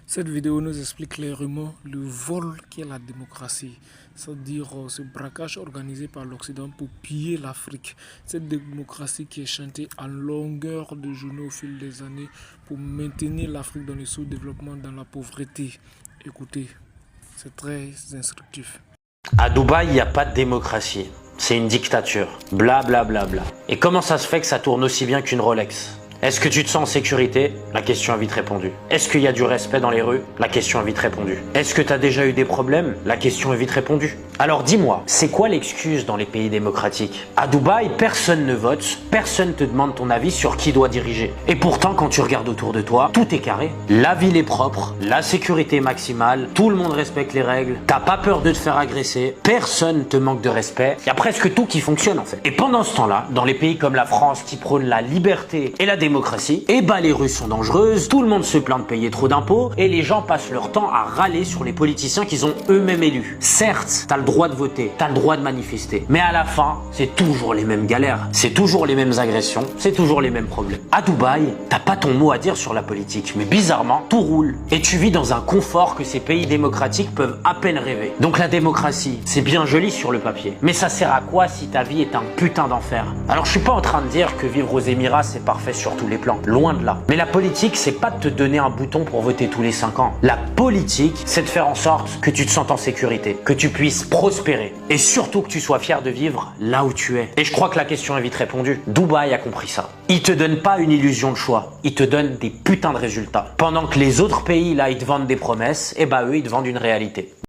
Cette vidéo nous explique clairement le vol qu'est la démocratie, c'est-à-dire ce braquage organisé par l'Occident pour piller l'Afrique. Cette démocratie qui est chantée en longueur de journée au fil des années pour maintenir l'Afrique dans le sous-développement, dans la pauvreté. Écoutez, c'est très instructif. À Dubaï, il n'y a pas de démocratie. C'est une dictature. Bla bla bla bla. Et comment ça se fait que ça tourne aussi bien qu'une Rolex ? Est-ce que tu te sens en sécurité? La question est vite répondue. Est-ce qu'il y a du respect dans les rues? La question est vite répondue. Est-ce que tu as déjà eu des problèmes? La question est vite répondue. Alors dis-moi, c'est quoi l'excuse dans les pays démocratiques? À Dubaï, personne ne vote, personne ne te demande ton avis sur qui doit diriger. Et pourtant, quand tu regardes autour de toi, tout est carré. La ville est propre, la sécurité est maximale, tout le monde respecte les règles, t'as pas peur de te faire agresser, personne te manque de respect, il y a presque tout qui fonctionne en fait. Et pendant ce temps-là, dans les pays comme la France qui prônent la liberté et la démocratie, eh ben les rues sont dangereuses, tout le monde se plaint de payer trop d'impôts et les gens passent leur temps à râler sur les politiciens qu'ils ont eux-mêmes élus. Certes, t'as le droit de voter, t'as le droit de manifester, mais à la fin, c'est toujours les mêmes galères, c'est toujours les mêmes agressions, c'est toujours les mêmes problèmes. À Dubaï, t'as pas ton mot à dire sur la politique, mais bizarrement, tout roule et tu vis dans un confort que ces pays démocratiques peuvent à peine rêver. Donc la démocratie, c'est bien joli sur le papier, mais ça sert à quoi si ta vie est un putain d'enfer? Alors je suis pas en train de dire que vivre aux Émirats c'est parfait sur tous les plans, loin de là. Mais la politique, c'est pas de te donner un bouton pour voter tous les 5 ans. La politique, c'est de faire en sorte que tu te sentes en sécurité, que tu puisses prospérer et surtout que tu sois fier de vivre là où tu es. Et je crois que la question est vite répondue. Dubaï a compris ça. Ils te donnent pas une illusion de choix, ils te donnent des putains de résultats. Pendant que les autres pays là, ils te vendent des promesses, et bah eux, ils te vendent une réalité.